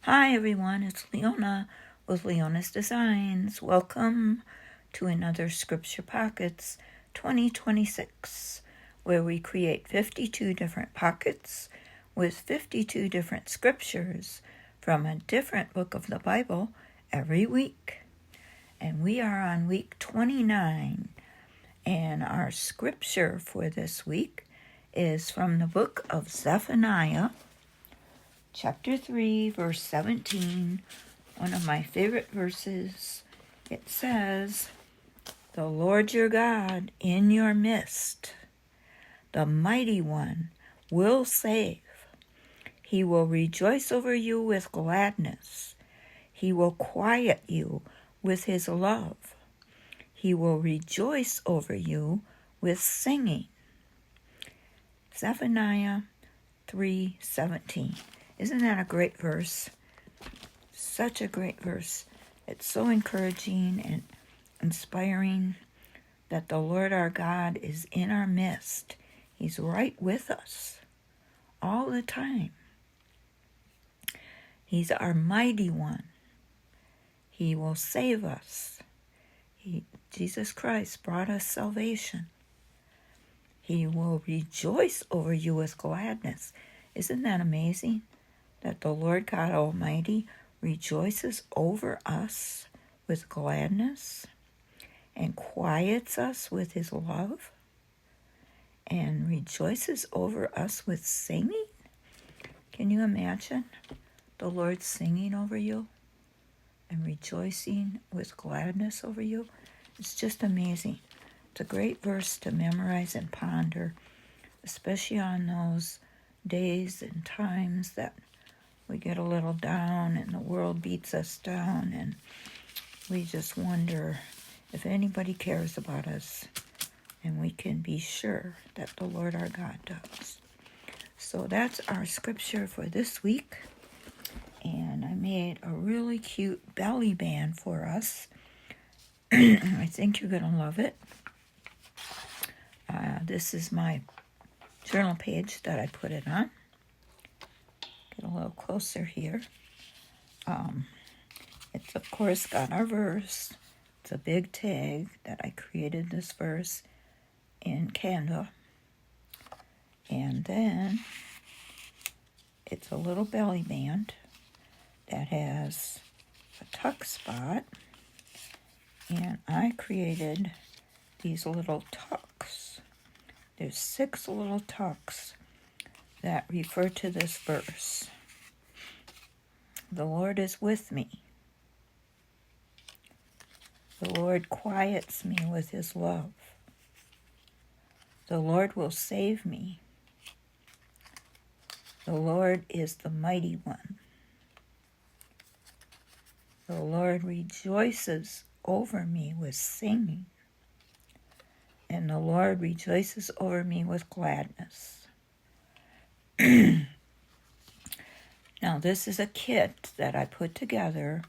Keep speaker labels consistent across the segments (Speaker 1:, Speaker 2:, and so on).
Speaker 1: Hi everyone, it's Leona with Leona's Designs. Welcome to another Scripture Pockets 2026, where we create 52 different pockets with 52 different scriptures from a different book of the Bible every week. And we are on week 29, and our scripture for this week is from the book of Zephaniah, Chapter 3, verse 17, one of my favorite verses. It says, "The Lord your God in your midst, the mighty one, will save. He will rejoice over you with gladness. He will quiet you with his love. He will rejoice over you with singing." Zephaniah 3:17. Isn't that a great verse? Such a great verse. It's so encouraging and inspiring that the Lord our God is in our midst. He's right with us all the time. He's our mighty one. He will save us. Jesus Christ brought us salvation. He will rejoice over you with gladness. Isn't that amazing? That the Lord God Almighty rejoices over us with gladness and quiets us with his love and rejoices over us with singing. Can you imagine the Lord singing over you and rejoicing with gladness over you? It's just amazing. It's a great verse to memorize and ponder, especially on those days and times that we get a little down and the world beats us down and we just wonder if anybody cares about us. And we can be sure that the Lord our God does. So that's our scripture for this week. And I made a really cute belly band for us. I think you're going to love it. This is my journal page that I put it on. Get a little closer here. It's of course got our verse. It's a big tag that I created this verse in Canva. And then it's a little belly band that has a tuck spot. And I created these little tucks. There's 6 little tucks that refer to this verse. The Lord is with me. The Lord quiets me with his love. The Lord will save me. The Lord is the mighty one. The Lord rejoices over me with singing. And the Lord rejoices over me with gladness. Now, this is a kit that I put together.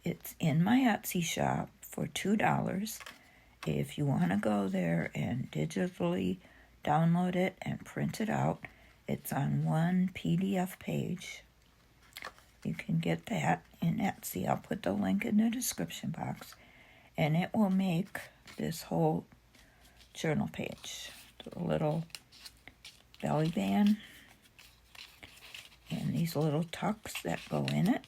Speaker 1: It's in my Etsy shop for $2. If you want to go there and digitally download it and print it out, it's on one PDF page. You can get that in Etsy. I'll put the link in the description box, and it will make this whole journal page. The little belly band and these little tucks that go in it.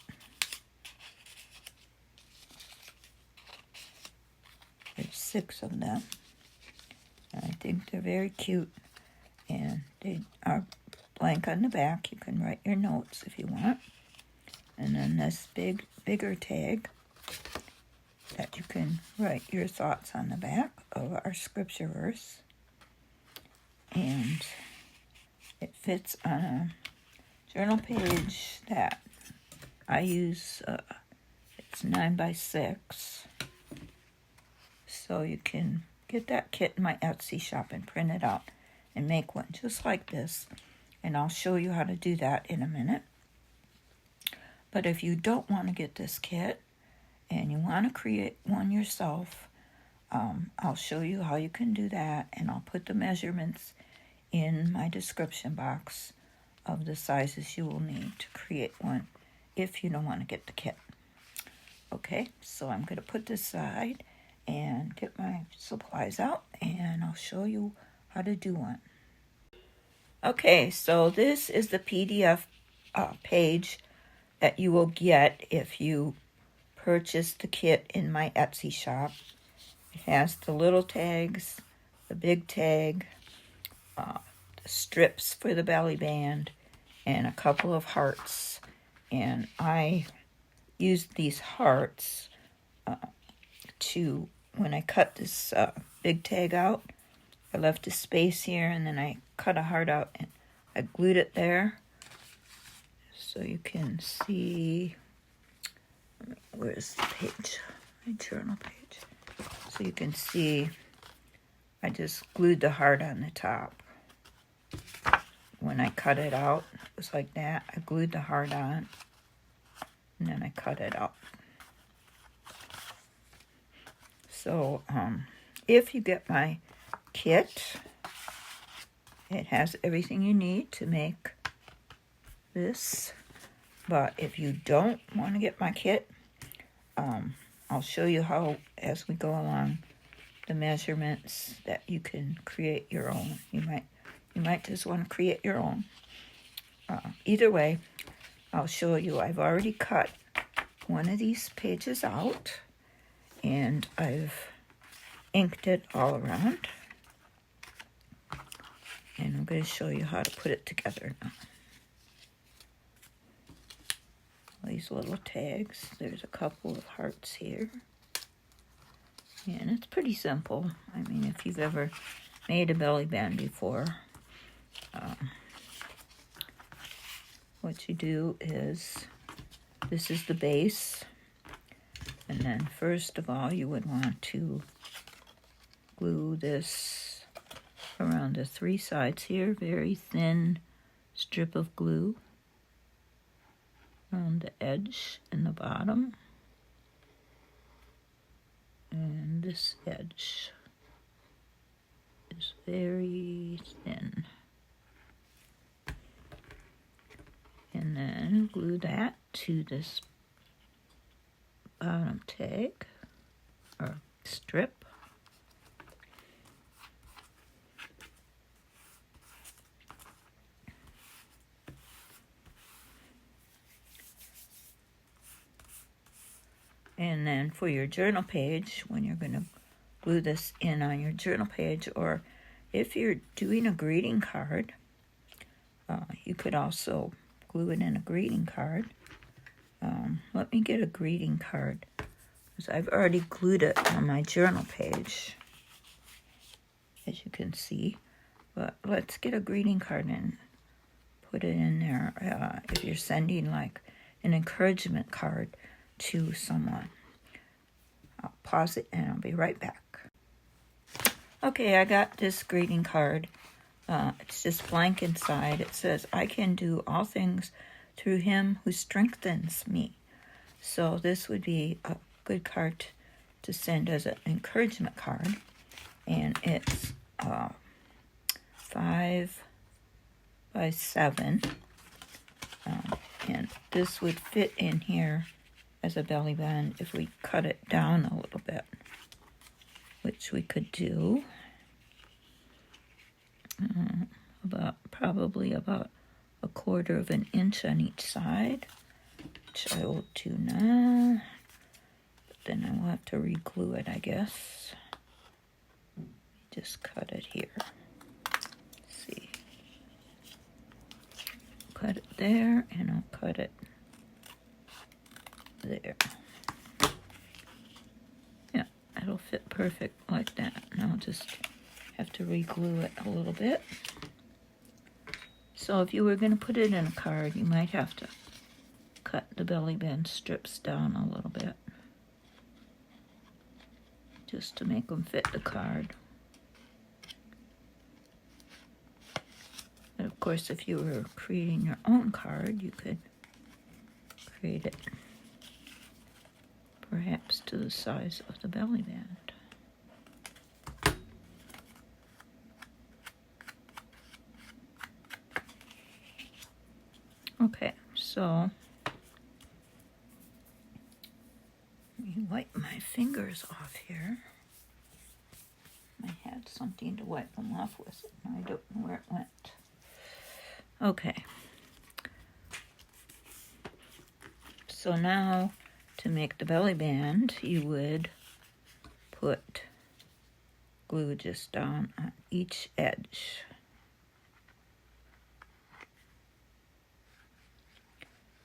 Speaker 1: There's 6 of them. And I think they're very cute. And they are blank on the back. You can write your notes if you want. And then this bigger tag that you can write your thoughts on the back of our scripture verse. And it fits on a journal page that I use. It's 9x6. So you can get that kit in my Etsy shop and print it out and make one just like this. And I'll show you how to do that in a minute. But if you don't want to get this kit and you want to create one yourself, I'll show you how you can do that. And I'll put the measurements in my description box of the sizes you will need to create one if you don't want to get the kit. Okay, so I'm going to put this aside and get my supplies out, and I'll show you how to do one. Okay, so this is the PDF page that you will get if you purchase the kit in my Etsy shop. It has the little tags, the big tag, the strips for the belly band, and a couple of hearts. And I used these hearts to, when I cut this big tag out, I left a space here, and then I cut a heart out and I glued it there. So you can see, where's the page? My journal page. So you can see I just glued the heart on the top. When I cut it out, it was like that. I glued the heart on, and then I cut it out. So if you get my kit, it has everything you need to make this. But if you don't want to get my kit, I'll show you how, as we go along, the measurements that you can create your own. You might just want to create your own. Either way, I'll show you. I've already cut one of these pages out, and I've inked it all around. And I'm going to show you how to put it together now. These little tags. There's a couple of hearts here. And it's pretty simple. I mean, if you've ever made a belly band before, what you do is, this is the base. And then first of all, you would want to glue this around the three sides here. Very thin strip of glue on the edge and the bottom, and this edge is very thin, and then glue that to this bottom tag or strip. And then for your journal page, when you're going to glue this in on your journal page, or if you're doing a greeting card, you could also glue it in a greeting card. Let me get a greeting card, because I've already glued it on my journal page, as you can see. But let's get a greeting card and put it in there. If you're sending like an encouragement card to someone. I'll pause it and I'll be right back. Okay, I got this greeting card. It's just blank inside. It says, I can do all things through him who strengthens me. So this would be a good card to send as an encouragement card. And it's 5 by 7. And this would fit in here as a belly band if we cut it down a little bit, which we could do probably about 1/4 of an inch on each side, which I will do now. But then I will have to re-glue it, I guess. Just cut it here. Let's see. Cut it there, and I'll cut it there. Yeah, it'll fit perfect like that. Now I'll just have to re-glue it a little bit. So if you were going to put it in a card, you might have to cut the belly band strips down a little bit, just to make them fit the card. And of course, if you were creating your own card, you could create it perhaps to the size of the belly band. Okay, so my fingers off here. I had something to wipe them off with, and I don't know where it went. Okay. So now, to make the belly band, you would put glue just down on each edge.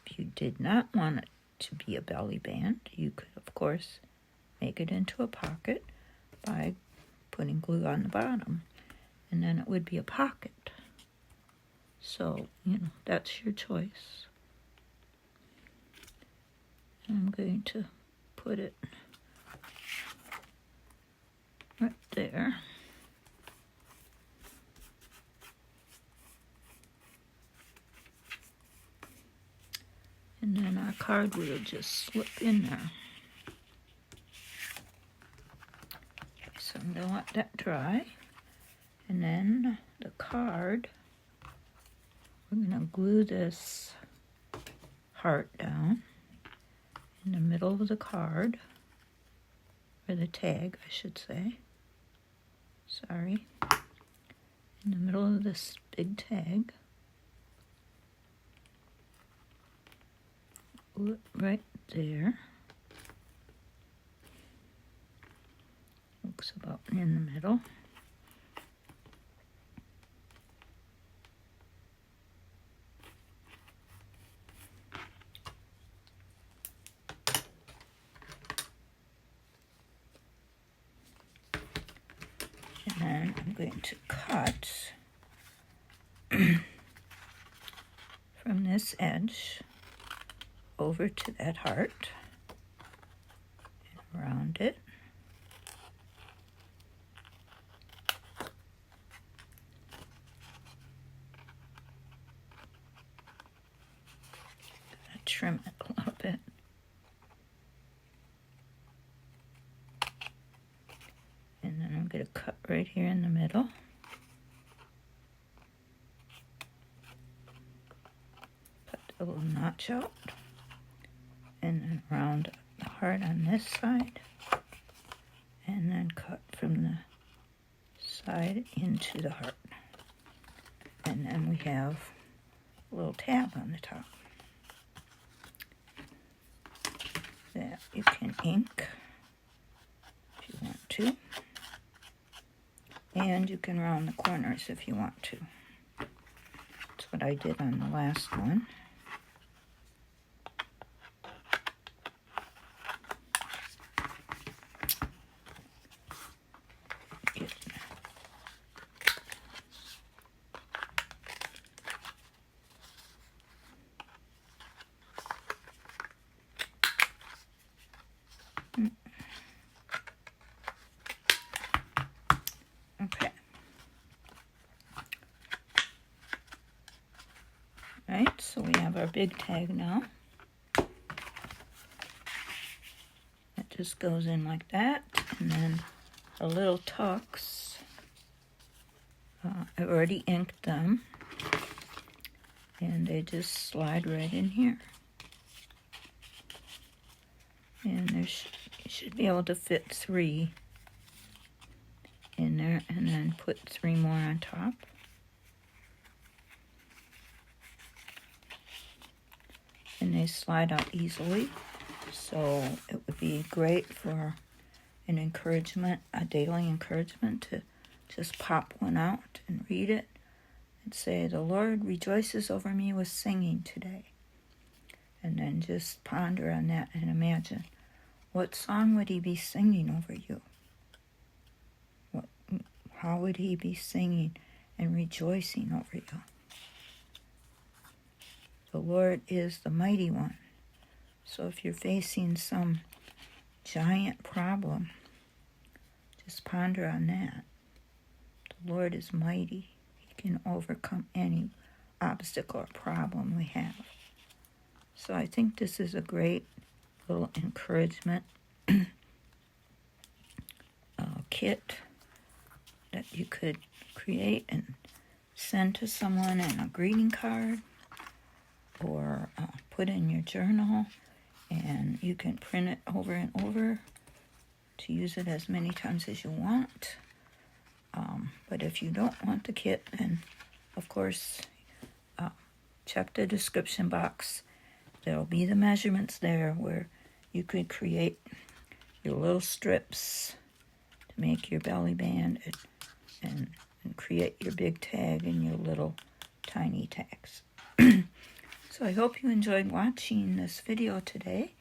Speaker 1: If you did not want it to be a belly band, you could, of course, make it into a pocket by putting glue on the bottom, and then it would be a pocket. So, that's your choice. I'm going to put it right there. And then our card will just slip in there. So I'm going to let that dry. And then the card, we're going to glue this heart down in the middle of the card, or the tag, I should say. Sorry. In the middle of this big tag. Glue it right there. Looks about in the middle. And then I'm going to cut from this edge over to that heart and around it. Trim it a little bit. And then I'm going to cut right here in the middle. Cut a little notch out. And then round the heart on this side. And then cut from the side into the heart. And then we have a little tab on the top that you can ink if you want to. And you can round the corners if you want to. That's what I did on the last one. Okay. Right, so we have our big tag now. It just goes in like that, and then the little tucks, I've already inked them, and they just slide right in here. And you should be able to fit 3 in there, and then put 3 more on top. And they slide out easily, so it would be great for an encouragement, a daily encouragement, to just pop one out and read it and say, "The Lord rejoices over me with singing today." And then just ponder on that and imagine, what song would he be singing over you? How would he be singing and rejoicing over you? The Lord is the mighty one. So if you're facing some giant problem, just ponder on that. The Lord is mighty. He can overcome any obstacle or problem we have. So I think this is a great little encouragement kit that you could create and send to someone in a greeting card, or put in your journal, and you can print it over and over to use it as many times as you want. But if you don't want the kit, then of course check the description box. There'll be the measurements there where you could create your little strips to make your belly band and create your big tag and your little tiny tags. So I hope you enjoyed watching this video today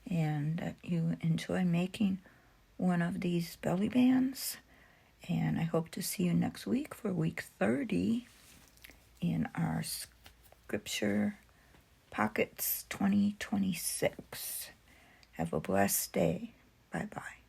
Speaker 1: and that you enjoy making one of these belly bands. And I hope to see you next week for week 30 in our Scripture Pockets 2026. Have a blessed day. Bye-bye.